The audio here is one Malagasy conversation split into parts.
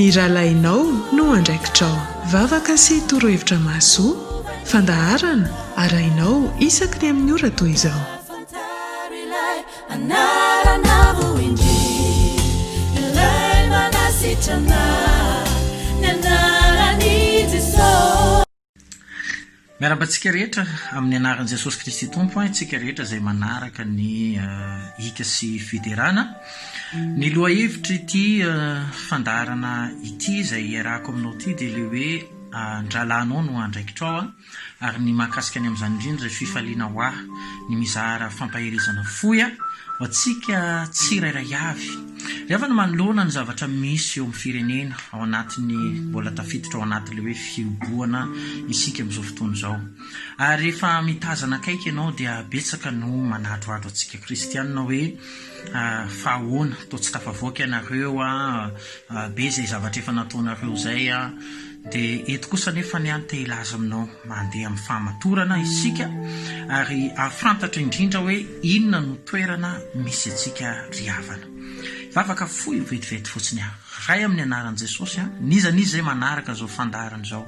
iralainao no andraikitrao vavaka sy torohevitra mahasoa fandaharana arainao isaky ny amin'ny ora toy izao. miarabantsika rehetra amin'ny anaran'i Jesosy Kristy Tompo tsika rehetra izay manaraka ny hika sy fiderana ny loha hevitra ity fandarana ity izay iarahako aminao ity dia le hoe andralanao no andraikitrao ary ny mahakasika any amin'izany indrindra zay fifaliana ho ahy ny mizara fampahirizana foy ho antsika tsirairay avy rehefa no manoloana ny zavatra misy eo amin'ny firenena ao anatin'ny mbola tafiditra ao anatin'le hoe fihoboana isika amin'izao fotoana izao ary rehefa mitazana akaiky ianao dia betsaka no manadroadro antsika kristianina hoe fahoana toa tsy tafavoaka ianareo be zay zavatra efa nataonareo zay dia eto kosa nefa ny any te hilaza aminao mandeha amin'ny fahamatorana isika ary afantatra indrindra hoe inona no toerana misy antsika riavana vavaka foy vetivety fotsiny ray amin'ny anaran'i Jesosy nizanizy zay manaraka zao fandarana zao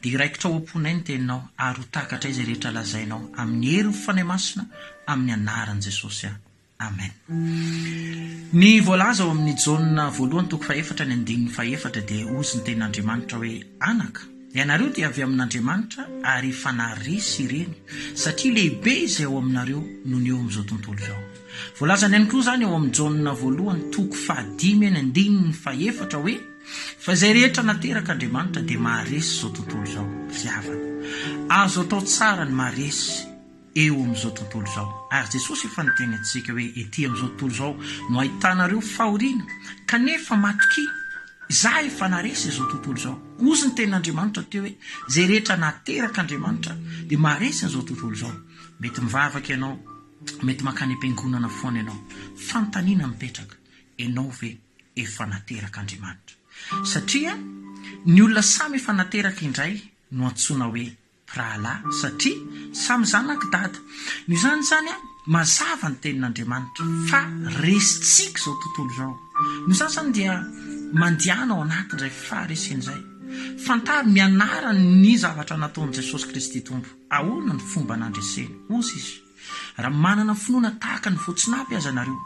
dia iraikitra ho amponay ny teninao ary ho takatra izay rehetra lazainao amin'ny hery fanay masina amin'ny anaran'i Jesosy amen. Ny voalaza ao amin'ny Jaona voalohany toko 4:4 dia ozy ny tenin'Andriamanitra hoe anaka ianareo dia avy amin'Andriamanitra ary fanaresy ireny satria lehibe izay ao aminareo no ny eo amin'izao tontolo izao. Voalazany ihany koa zany ao amin'ny Jaona voalohany toko 5:4 hoe fa izay rehetra nateraka Andriamanitra dia maharesy izao tontolo izao riavana azo atao tsara ny maharesy eo amin'izao tontolo izao ary Jesosy efa niteny antsika hoe ety amin'izao tontolo izao no ahitanareo fahoriana kanefa matoki za efa naresy izao tontolo izao ozy ny tenin'Andriamanitra teo hoe zay rehetra nateraka Andriamanitra dia maharesy izao tontolo izao. Mety mivavaka ianao mety makany am-piangonana foana ianao fantaniana mipetraka ianao ve efa nateraka Andriamanitra satria ny olona samy efa nateraka indray no antsoina hoe pralahy satria samy zanaka dada ny zany mazava ny tenin'Andriamanitra fa resitsika izao tontolo izao ny zany dia mandiana ao anatin'izay faharesen'izay fantary mianara ny zavatra nataon'i Jesosy Kristy Tompo ahoana ny fomba nandreseny ozy izy raha manana finoana tahaka ny voatsinapy aza nareo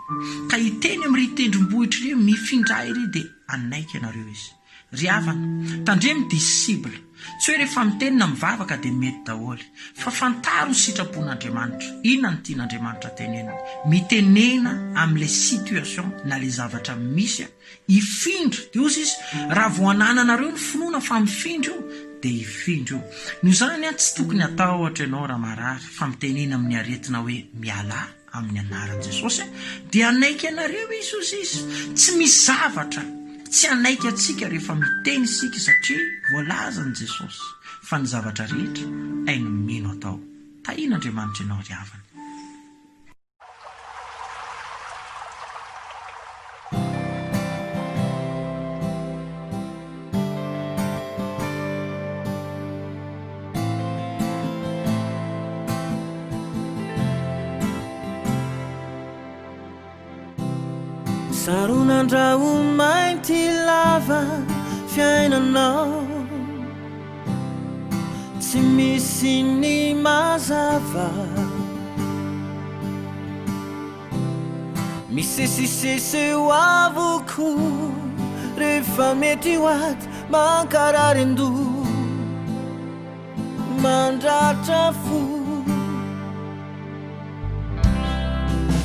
ka hiteny amin'ny tendrombohitra ireo mifindra iry dia anaiky ianareo izy riavana tandremy disibla tsy hoe rehefa mitenina mivavaka dia mety daholy fa fantaro ny sitrapon'Andriamanitra inona ny tian'Andriamanitra tenenina mitenena amin'ilay situation na ilay zavatra misy ifindro dia ozy izy raha voanananareo ny finoana fa mifindro dia ifindro noho izany tsy tokony atao ohatra ianao raha marary fa mitenena amin'ny aretina hoe miala amin'ny anaran'i Jesosy dia anaiky ianareo izy ozy izy tsy misy zavatra tsy anaiky atsika rehefa miteny isika satria voalazan'i Jesosy fa ny zavatra rehetra ainy mino atao tahian'Andriamanitra ianao riavana. Sarunandrao mainty lava fiainanao tsy misy ny mazava misesisese ho avoko rehefa mety ho aty mankarary ando mandratra fo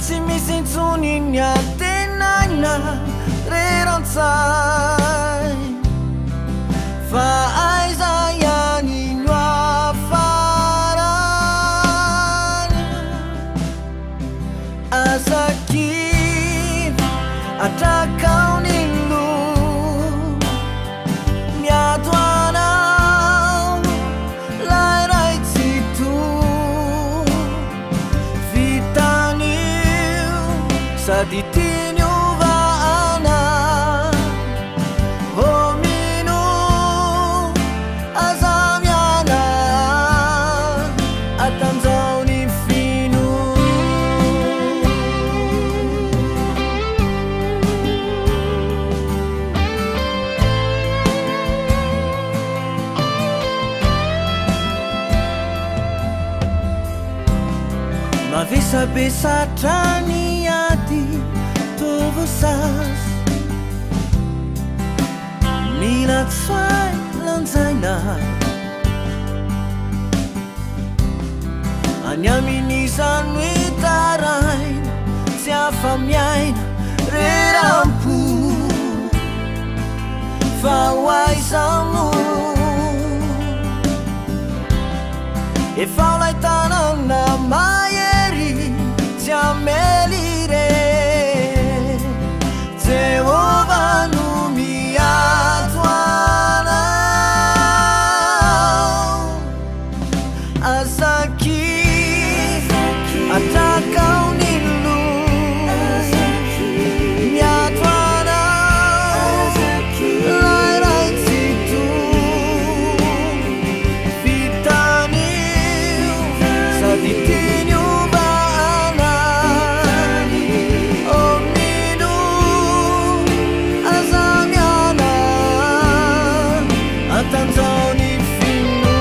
tsy misy intsony ny atenaina rerantsay fa aiza ihany no afarany azakivy atrakaony lo miato anao lairay tsy to vitanio sady tiany ovana homino aza miana atanzao ny fino besatani ati tovosas mila tsai lanzaina anyaminizany taraina tsy afamiaina rerampo fa hoaizamo efa olaitanana mahery tsy amelire Jehova no miato anao azaki atakao ny lo miato anao lairaitsito vitanio sady tinio bana omino azamiana atanzao ny fino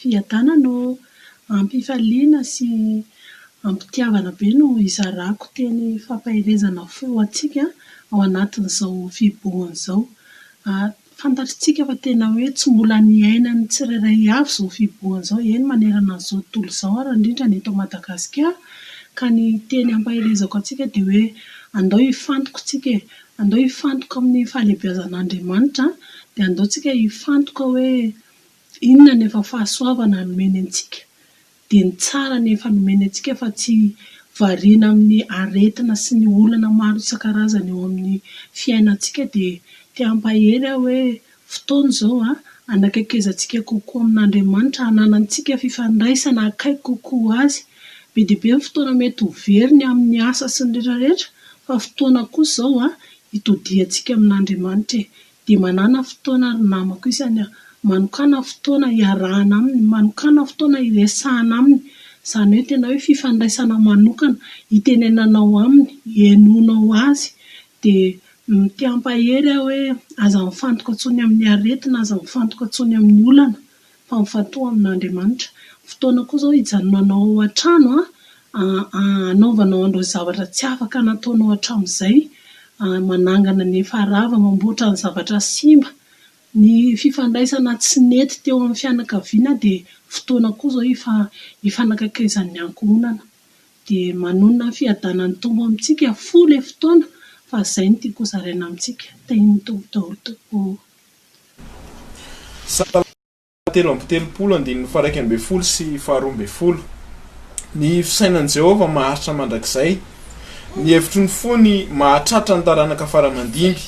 fiadana no ampifaliana sy ampitiavana be no izarako teny fampahirezana fo atsika ao anatin'izao fibohan'izao. Fantatritsika fa tena hoe tsy mbola niainany tsirairay avy izao fibohan'izao, eny manerana an'izao tontolo izao ary indrindra ny eto Madagasikara. Ka ny teny ampahirezako atsika dia hoe andao hifantoka tsika, andao hifantoka amin'ny fahalebiazan'Andriamanitra, dia andao tsika hifantoka hoe inona ny efa fahasoavana nomeny antsika, dia ny tsara ny efa nomeny antsika fa tsy variana amin'ny aretina sy ny olana maro isan-karazany eo amin'ny fiainantsika. Dia te hampahery aho hoe fotoana izao anakakezantsika kokoa amin'Andriamanitra, hananantsika fifandraisana akaiky kokoa azy. Be dia be ny fotoana mety ho very ny amin'ny asa sy ny rehetrarehetra, fa fotoana kosa izao hitodiantsika amin'Andriamanitra, dia manana fotoana ary namako isany manokana fotoana hiarahana aminy, manokana fotoana hiresahana aminy, izany hoe tena hoe fifandraisana manokana hitenenanao aminy, henonao azy. Dia te hampahery aho hoe aza mifantoka tsony amin'ny aretina, aza mifantoka tsony amin'ny olana, fa mifantoha amin'Andriamanitra. Fotoana koa izao hijanonanao ao an-trano anaovanao andreo zavatra tsy afaka nataonao hatramin'izay, manangana ny efa rava, mamboatra ny zavatra simba, ny fifandraisana tsy nety teo amin'ny fianakaviana, dia fotoana koa izao hifanakakezan'ny ankohonana. Dia manonona fiadanan'ny Tombo amintsika fo ilay fotoana, fa izay no tiako zaraina amintsika. Tain'ny Tombo daholo tokoa. Telo amby telopolo, 9:20 sy 12:20. Ny fisainan'i Jehova maharitra mandrakizay, ny hevitry ny fony mahatratra ny taranaka faramandimby,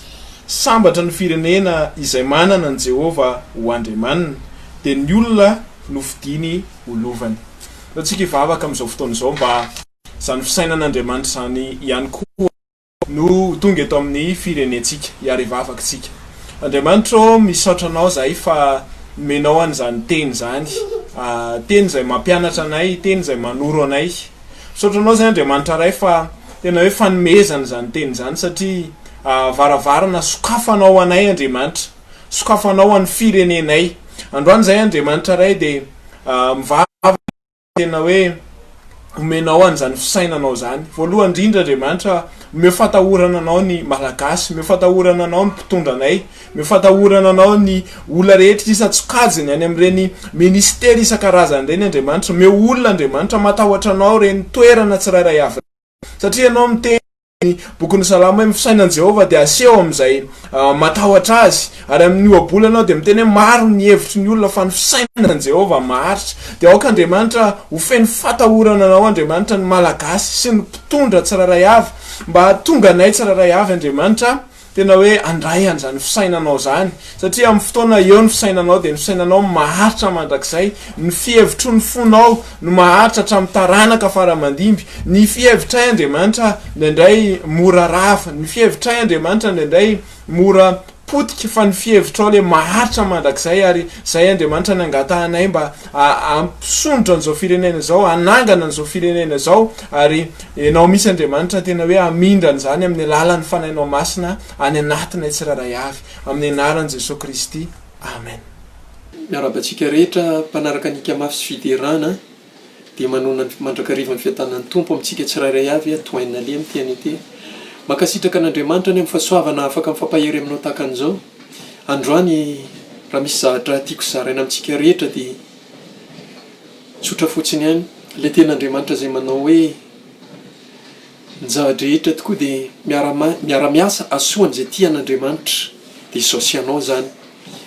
sambatra ny firenena izay manana ny Jehova ho Andriamanina, dia ny olona no fidiny olovany. Tsika hivavaka amin'izao fotoana izao mba izany fisainan'Andriamanitra izany ihany koa no tonga eto amin'ny firenentsika, hiary hivavaka tsika. Andriamanitra misaotra anao zahay fa menao an'izany teny izany, teny izay mampianatra anay, teny izay manoro anay. Misaotra anao izay Andriamanitra ray fa tena hoe fanomezana izany teny izany, satria varavarana sokafanao anay Andriamanitra, sokafanao an'ny firenenay. Androany izay Andriamanitra ray dia mivava tena hoe omenao an'izany fisainanao zany. Voalohany indrindra Andriamanitra omeo fatahorana anao ny malagasy, omeo fatahorana anao ny mpitondranay, omeo fatahorana anao ny olona rehetra isa-tsokajiny any amin'ireny ministera isan-karazany reny Andriamanitra. Omeo olona Andriamanitra matahotra anao reny toerana tsirairay avy, satria anao miteny boky ny Salamo hoe fisainan'i Jehova dia aseho amin'izay matahotra azy, ary amin'ny ohabola anao dia miteny hoe maro ny hevitry ny olona fa ny fisainan'i Jehova maharitra. Dia aoka Andriamanitra ho feno fatahorana anao Andriamanitra ny malagasy sy ny mpitondra tsirairay avy, mba tonga anay tsirairay avy Andriamanitra tena hoe andray an'izany fisainanao zany, satria amin'ny fotoana eo ny fisainanao dia ny fisainanao maharitra mandrakizay. Ny fihevitro ny fonao no maharitra hatramin'ny taranaka faramandimby. Ny fihevitray Andriamanitra indraindray mora rava, ny fihevitray Andriamanitra indraindray mora potika, fa ny fihevitrao le maharitra mandrakizay. Ary zay Andriamanitra ny angatahanay mba ampisondra an'izao firenena zao, anangana an'izao firenena zao, ary enao misy Andriamanitra tena hoe amindrany zany amin'ny alalan'ny fanainao masina any anatinay tsirairay avy, amin'ny anaran'i Jesosy Kristy, amen. Miarabantsika rehetra mpanaraka nika mafy sy fiderana dia manona mandrakarivan'ny fiatanan'ny tompo amintsika tsirairay avy atoaina le am'tiany ity. Makasitraka an'Andriamanitra ny amin'ny fahasoavana afaka mifampahery aminao tahaka an'izao. Androany raha misy zavatra tiako zaraina amintsika rehetra dia tsotra fotsiny ihany le ten'Andriamanitra zay manao hoe ny zavadrehetra tokoa dia miara-miasa asoany zay tian'Andriamanitra dia izao sy anao zany.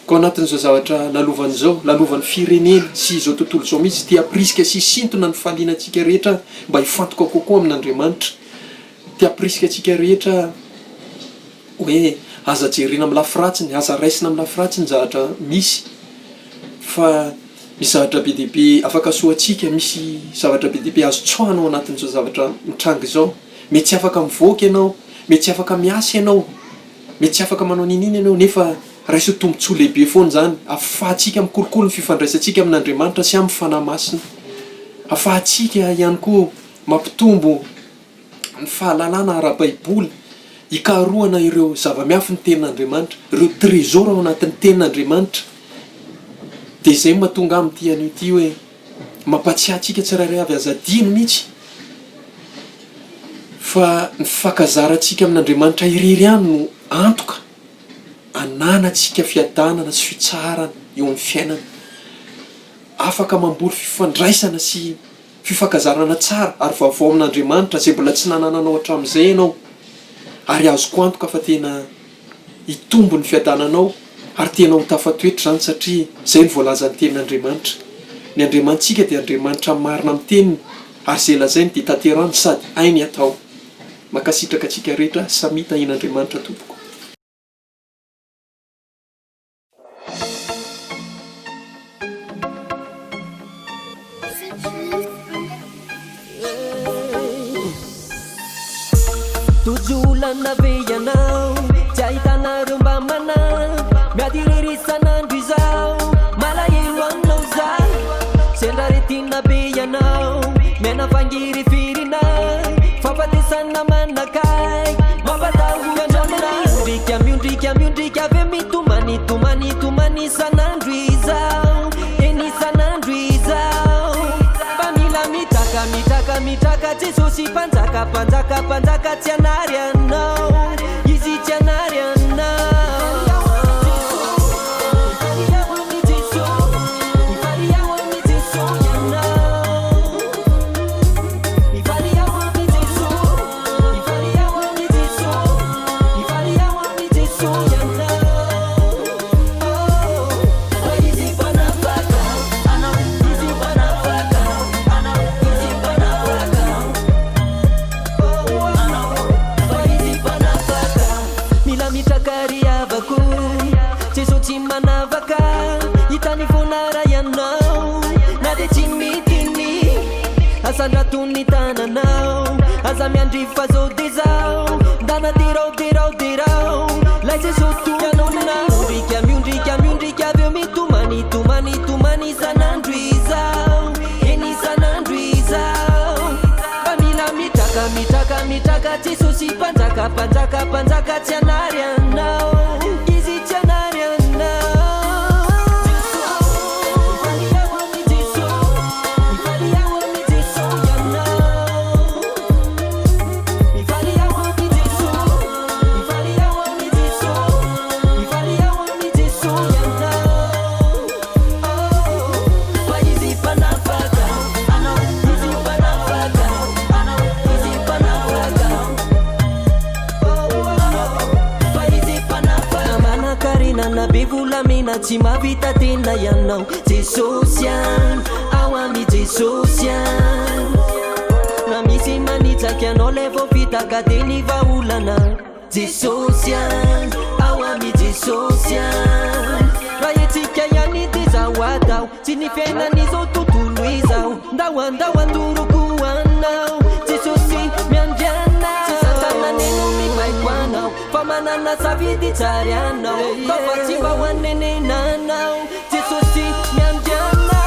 Ko anatin'izao zavatra lalovan'izao, lalovan'ny firenena sy izao tontolo izao mihitsy tia aprisika sy sintona ny fahalianantsika rehetra mba hifantoka kokoa amin'Andriamanitra. Tia aprisika antsika rehetra hoe aza jerena amin'ny lafiratsiny, aza raisina amin'ny lafiratsiny zavatra misy, fa misy zavatra be dehibe afaka soantsika, misy zavatra be dehibe azo tsoanao anatin'izao zavatra mitranga izao. Mety tsy afaka mivoaka ianao, mety tsy afaka miasa ianao, mety tsy afaka manao nininy ianao, nefa raiso tombontsoa lehibe foana zany. Afahantsika mikolokolo ny fifandraisantsika amin'Andriamanitra sy amin'ny fanahy masina. Afahantsika ihany koa mampitombo ny fahalalana ara-baiboly, hikaroana ireo zava-miafy ny tenin'Andriamanitra, ireo trésor ao anatin'ny tenin'Andriamanitra. Dia izay mahatonga amin'ity an'io ity hoe mampatsiahtsika tsirairay avy azadino mihitsy fa ny fakazarantsika amin'Andriamanitra irery ihany no antoka ananantsika fiadanana sy fitsarana eo amin'ny fiainana. Afaka mambory fifandraisana sy fifakazarana tsara ary vaovao amin'Andriamanitra zay mbola tsy nanananao hatramin'izay ianao, ary azoko antoka fa tena hitombo ny fiadananao ary tena ho tafatoetra zany, satria zay ny voalazan'ny tenin'Andriamanitra. Ny Andriamantsika dia Andriamanitra marina amin'ny teniny, ary zay lazainy dia tanterahany sady ainy atao. Makasitraka antsika rehetra samy tahin'Andriamanitra tompoko. Tujulana veyanao, jaitana rumba mana, miadiriri sanandro izao, malahelo anao zay, sendraretina beyanao, mena fangiry firinay, fampatesana manakay, mampatahoka andrana, miondrika ave mitomany sanandro izao, eny sanandro izao, pamila mitaka Jesosy panjaka tsy anary anao, izy tsy anary anao. Asandratony tananao, aza miandrifa zao de zao, ndana dirao, laise sotoanona, miondrika aveo mitomany sanandro izao, eny sanandro izao, famila mitaka Jesosy panjaka tsy anary anao, izy tsy anary anao. tsy mahavita tena ianao Jesosy ao ami Jesosy na misy manitsaky anao le vao vitaka teny vaolana Jesosy ao ami Jesosy raha etsika ihany ty zao atao tsy ny fiainan'izao tontolo izao ndao andoroko anao Jesosy miandriana tsy satananeno mimaiko anao fa manana savidy tsary anao fa fa tsy mba hoanenenanao Jesosy miandriana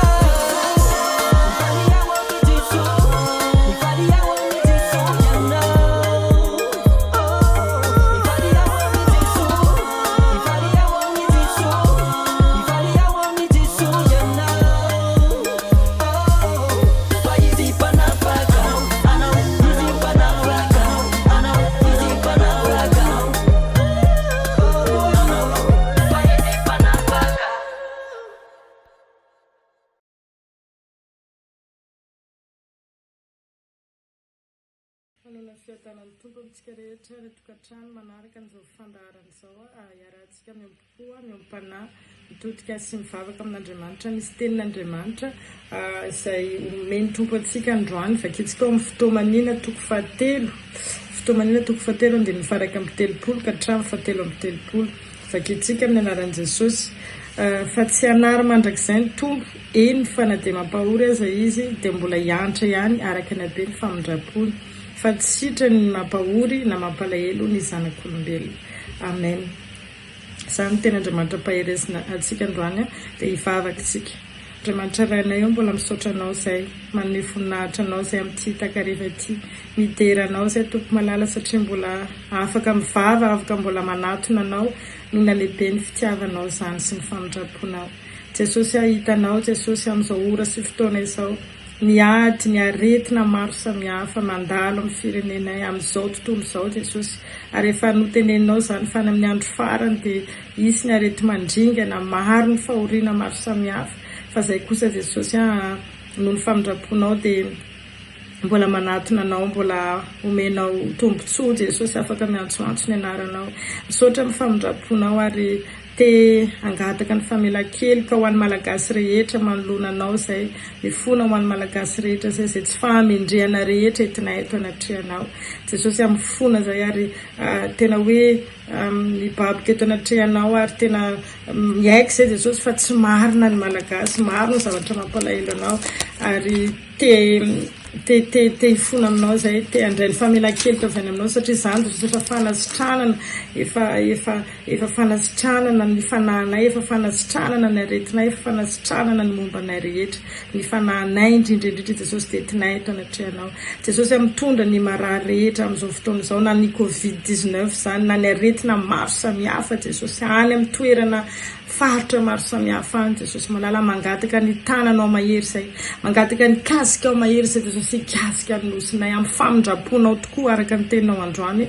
Manana fiatanan'ny tompo amintsika rehetra retokantrano manaraka an'izao fandaharan'izao iarahantsika miampopoa miampanahy mitodika sy mivavaka amin'Andriamanitra misy tenin'Andriamanitra izay omeny tompo antsika androany vakitsika ao amin'ny fotoamanina toko fahatelo dia mifaraka amin'ny telopolo ka hatramin'ny fahatelo amin'ny telopolo vakitsika amin'ny anaran'i Jesosy fa tsy hanary mandrakizay ny tompo eny fa na dia mampahory aza izy dia mbola hiantra ihany araka ny habe ny famindrapony fa tsy sitra ny mampahory na mampalahelo ny zanak'olombelona amen izany tena Andriamanitra mpaherezina atsika androany dia hivavakantsika Andriamanitra rainay eo mbola misaotra anao izay manome voninahitra anao izay amin'ity takariva ity mideranao izay tompo malala satria mbola afaka mivava afaka mbola manatona anao noho na lehibe ny fitiavanao izany sy ny famindraponao Jesosy ahitanao Jesosy amin'izao ora sy fotoana izao ny ady ny aretina maro samihafa mandalo amin'ny firenenay amin'izao tontolo izao Jesosy ary efa noteneninao izany fa amin'ny andro farany dia isy ny arety mandringana maro ny fahoriana maro samihafa fa izay kosa Jesosy noho ny famindraponao dia mbola manatona anao mbola omenao tombotsoa Jesosy afaka miantsoantso ny anaranao misaotra amin'ny famindraponao ary te angataka ny famelan-kely ka ho an'ny malagasy rehetra manoloana anao izay mifona ho an'ny malagasy rehetra izay tsy fahamendrehana rehetra entinay eto anatrehanao Jesosy amin'ny fona izay ary tena hoe mibabika eto anatrehanao ary tena miaika izay Jesosy fa tsy marina ny malagasy maro ny zavatra mampalahelo anao ary te hifona aminao izay te handray ny famelan-kely tao avy any aminao satria izany Jesosy efa fanasitranana efa fanasitranana ny fanahinay efa fanasitranana ny aretinay efa fanasitranana ny mombanay rehetra ny fanahinay indrindraindrindra Jesosy dia tinay eto anatrehanao Jesosy mitondra ny marary rehetra amin'izao fotoana izao na ny COVID-19 izany na ny aretina maro samihafa Jesosy any amin'ny toerana faritra maro samihafa any Jesosy malala mangataka ny tananao mahery izay mangataka ny kasika ao mahery izay Jesosy ikasika ny nosinay amin'ny famindraponao tokoa araka ny teninao androany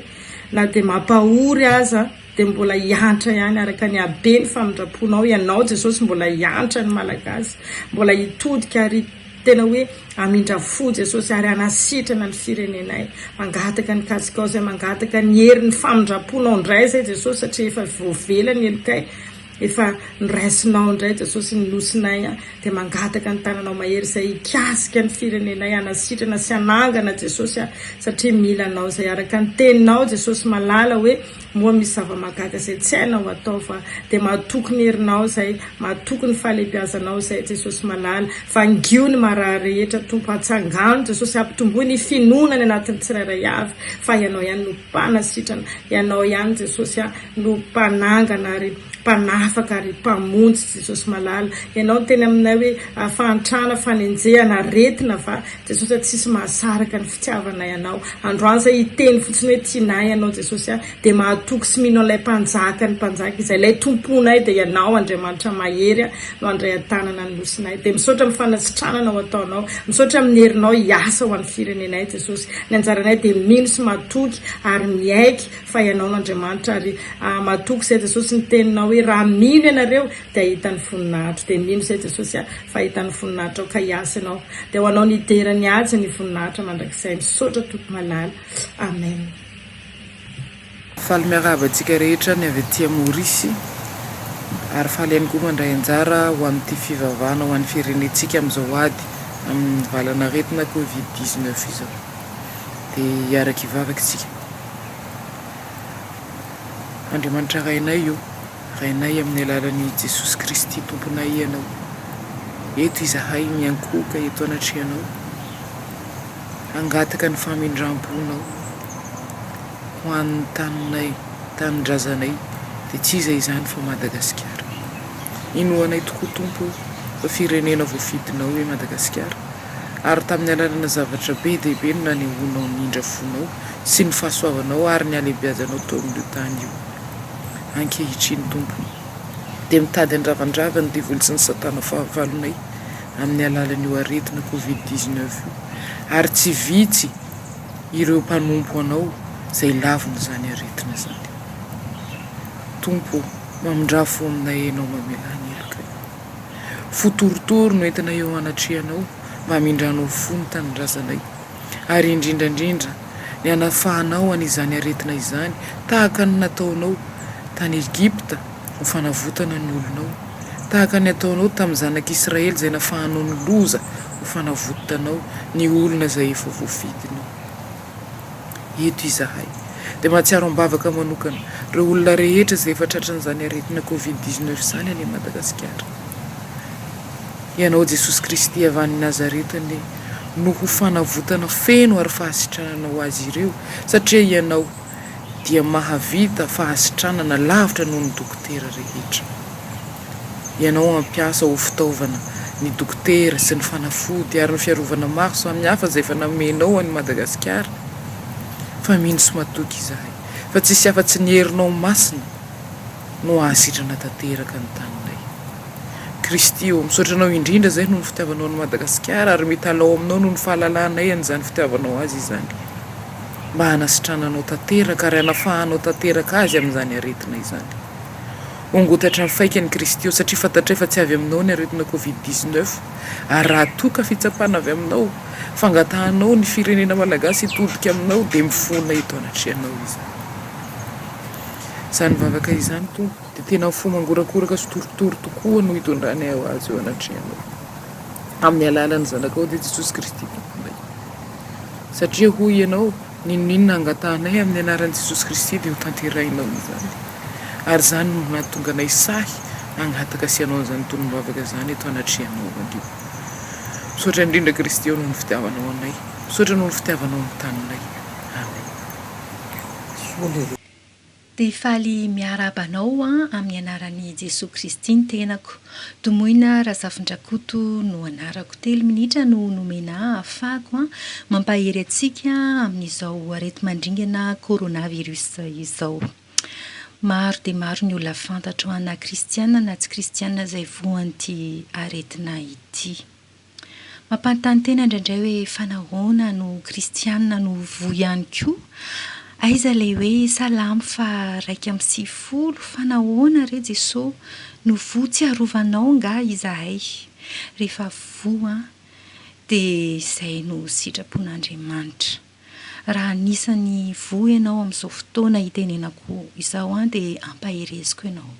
na dia mampahory aza dia mbola hiantra ihany araka ny habe ny famindraponao ianao Jesosy mbola hiantra ny malagasy mbola hitodika ary tena hoe amindra fo Jesosy ary anasitrana ny firenenay mangataka ny kasika ao izay mangataka ny herin'ny famindraponao indray izay Jesosy satria efa voavela ny elokay efa niraisinao indray Jesosy ny nosinay dia mangataka ny tananao mahery izay hikasika ny firenenay anasitrana sy anangana Jesosy satria mila anao izay araka ny teninao Jesosy malala hoe moa misy zava-mahagaga izay tsy hainao atao fa dia mahatoky ny herinao izay mahatoky ny fahalehibiazanao izay Jesosy malala fa ngio ny marary rehetra tompo hatsangano Jesosy ampitomboy ny finonany anatin'ny tsirairay avy fa ianao ihany no mpanasitrana ianao ihany Jesosy no mpanangana ary mpanafaka ary mpamonjy Jesosy malala ianao teny aminay hoe fahantrana fanenjehana retina fa Jesosy tsisy mahasaraka ny fitiavana ianao androany izay hiteny fotsiny hoe tianay ianao Jesosy dia mahatoky sy mino an'ilay mpanjaka ny mpanjaka izay ilay tomponay dia ianao Andriamanitra mahery no andray an-tanana ny nosinay dia misaotra amin'ny fanasitrananao ataonao misaotra amin'ny herinao hiasa ho an'ny firenenay Jesosy ny anjaranay dia mino sy mahatoky ary miaiky fa ianao n'Andriamanitra ary mahatoky izay Jesosy ny teninao hoe raha mino ianareo dia hitany voninahitra dia mino izay Jesosy fa hitany voninahitra ao ka hiasa ianao dia ho anao ny hiderany azy ny voninahitra mandrakizay misaotra tompo malala amen. Faly miarahaba antsika rehetra ny avy aty Maorisy ary faly ihany koa mandray anjara ho amin'ity fivavahana ho an'ny firenentsika amin'izao ady amin'ny valana retina covid-19 izao dia hiaraka hivavaka isika. Andriamanitra rainay io, rainay amin'ny alalan'i Jesosy Kristy tomponay ianao. Eto izahay miankoka eto anatrehanao, angataka ny famindram-ponao ho an'ny taninay, tanindrazanay, dia tsy izay izany fa Madagasikara. Inoanay tokoa tompo fa firenena voafidinao hoe Madagasikara, ary tamin'ny alalana zavatra be dehibe no nanehoanao nindra fonao sy ny fahasoavanao ary ny alehibeazanao tao amin'io tany io. Ankehitriny tompo dia mitady andravandravany devoly sy ny satana fahavalonay amin'ny alalan'io aretina covid-19 ary tsy vitsy ireo mpanompo anao izay lavina izany aretina izany. Tompo, mamindrafo aminay ianao mamelany eloka. Fotorotoro no entina eo anatrehanao mba hamindranao fony tanindrazanay ary indrindrandrindra ny anafahanao an'izany aretina izany tahaka ny nataonao tany Egipta ho fanavotana ny olonao, tahaka ny ataonao tamin'ny zanak'Israely izay nafahanao ny loza ho fanavotanao ny olona izay efa voafidinao. Eto izahay dia mahatsiaro ambavaka manokana ireo olona rehetra izay efa tratran'izany aretina covid-19 izany any Madagasikara. Ianao Jesosy Kristy avy any Nazaretany no ho fanavotana feno ary fahasitranana ho azy ireo, satria ianao dia mahavita fahasitranana lavitra noho ny dokotera rehetra. Ianao ampiasa ho fitaovana ny dokotera sy ny fanafody ary ny fiarovana maro samihafa izay efa namenao any Madagasikara. Fa mino sy matoky izahay fa tsisy afa-tsy ny herinao masina no ahasitrana tanteraka ny taninay. Kristy io, misaotranao indrindra izay noho ny fitiavanao ny Madagasikara ary mitalao aminao noho ny fahalalanay an'izany fitiavanao azy izany, mba hanasitrananao tanteraka ary hanafahanao tanteraka azy amin'izany aretina izany. Ongotatra ny faikany Kristy io satria fantatray fa tsy avy aminao ny aretina covid-19 ary raha toka fitsapana avy aminao, fangatahanao ny firenena malagasy hitodika aminao dia mifona eto anatrehanao izany. Izany vavaka izany tompo dia tena fo mangorakoraka sy torotoro tokoa no hitondranay ao azy eo anatrehanao amin'ny alalan'ny zanakao dia Jesosy Kristy tomponay. Satria hoy ianao ninona angatahanay amin'ny anaran'i Jesosy Kristy dia ho tanterainao izany. Ary izany no nahatonga anay sahy hangataka sy ianao an'izany tolom-bavaka izany eto anatrehanao anio. Misaotra indrindra Kristy eo noho ny fitiavanao anay, misaotra noho ny fitiavanao amin'ny taninay. Amen. Dia faly miarabanao amin'ny anaran'i Jesosy Kristy ny tenako. Tomoina Razafindrakoto no anarako, 3 minitra no nomena ahafahako mampahery atsika amin'izao areti-mandringana coronavirus izao. Maro dia maro ny olona fantatro ana kristiana na tsy kristiana izay voan'ity aretina ity. Mampanontany tena indraindray hoe fanahoana no kristiana no voa ihany koa? Aiza ilay hoe salamo fa 1:40 fanahoana re Jesosy no voa tsy arovanao nga izahay? Rehefa voa dia izay no sitrapon'Andriamanitra. Raha anisany voa ianao amin'izao fotoana hitenenako izao dia ampahereziko ianao.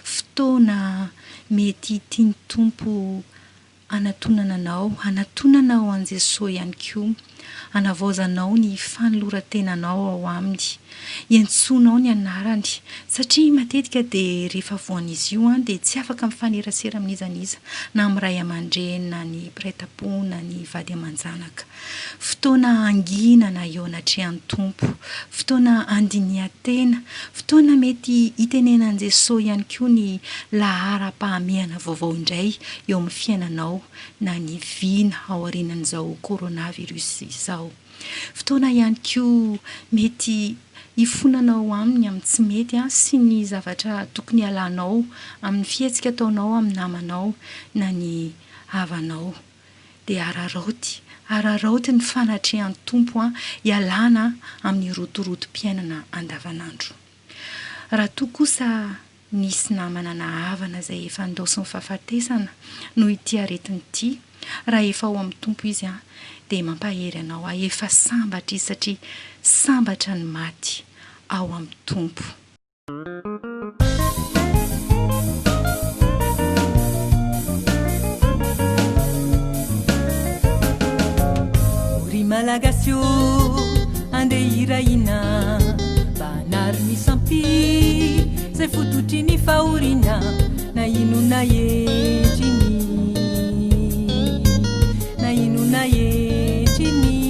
Fotoana mety tiany tompo anatonana anao an Jesosy ihany koa, anavaozanao ny fanoloran-tenanao ao aminy, iantsonao ny anarany, satria matetika dia rehefa voan'izy io dia tsy afaka mifanerasera amin'izaniza na amin'ny ray aman-dreny na ny mpiray-tampo na ny vady aman-janaka. Fotoana anginana eo anatrehan'ny tompo, fotoana andinian-tena, fotoana mety hitenenan'i Jesosy ihany koa ny laharam-pahamehana vaovao indray eo amin'ny fiainanao na ny viana ao aorianan'izao coronavirus izao. Fotoana ihany koa mety hifonanao aminy amin'ny tsy mety sy ny zavatra tokony halanao amin'ny fihetsika ataonao amin'ny namanao na ny havanao. Dia araraoty ny fanatrehan'ny tompo hialana amin'ny rotorotom-piainana andavanandro. Raha toa kosa nisy namana na havana izay efa ndosiny fahafatesana no ity aretiny ity, raha efa ao amin'ny tompo izy dia mampahery anao efa sambatra izy satria sambatra ny maty ao amin'ny tompo. malagasy io andeha iraina banary misampy zay fototry ny fahorina na ino na endriny na ino na endriny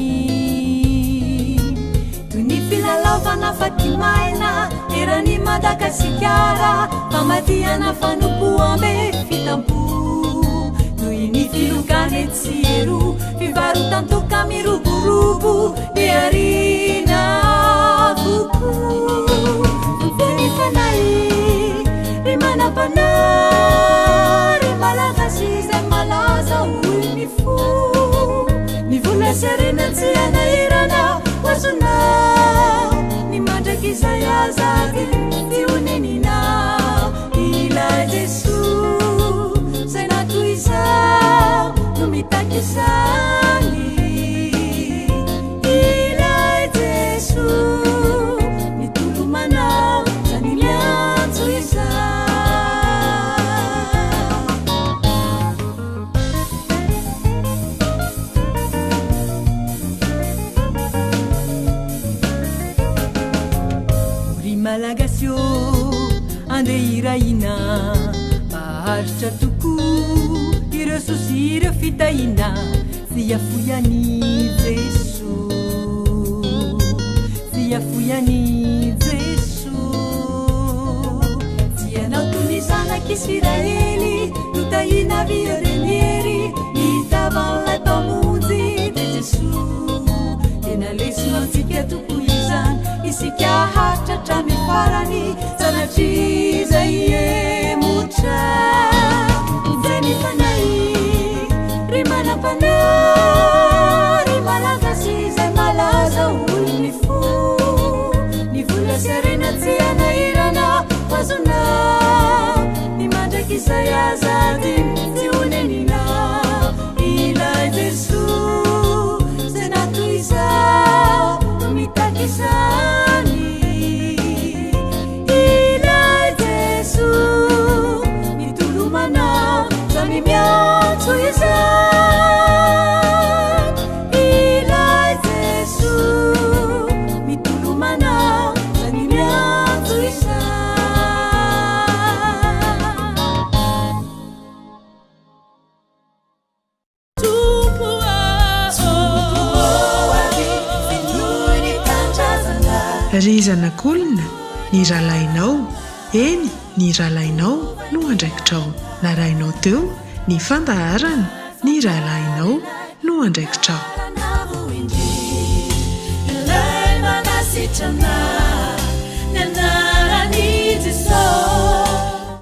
toy ny filalaovana fatimaina erany madagasikara famadiana fanompo ambe fitampo toy ny filokany tsiro fivarotantoka miroborobo ny arina boko ny fanay ry manam-panary malagasy zay malaza olo ny fo ny vola serena tsy anahirana azona ny mandraky izay azady ty onenina ilay jeso zay natoy izao no mitaky izany ilay jeso ny tolomanao zany miantso izao ry malagasy io andeha iraina maharitra toko ireo sosy ireo fitahina fiafoyany jeso fiafoyany jeso tsy anao tony zanaky israely no tahina viorenieri hitavan'lay mpamonjy de jeso tena lesinao tsika toko izany isika hatratra mifarany sanatry zay emotra zay ny fanay ry manam-panary malagasy zay malaza olo ny fo ny vola serena tsy anahirana azona ny mandraky izay azady tsy onenina ilay jeso zay natoy izao no mitaky izany ilay jeso ny tolomanao zany miantso izany ilay jeso ny tolomanao zany miantso izany ry zanak'olona ny rahalainao eny ny rahalainao no andraikitrao narainao teo ny fandaharana ny rahalainao no andraikitrao ilay manasitrana ny anarany jeso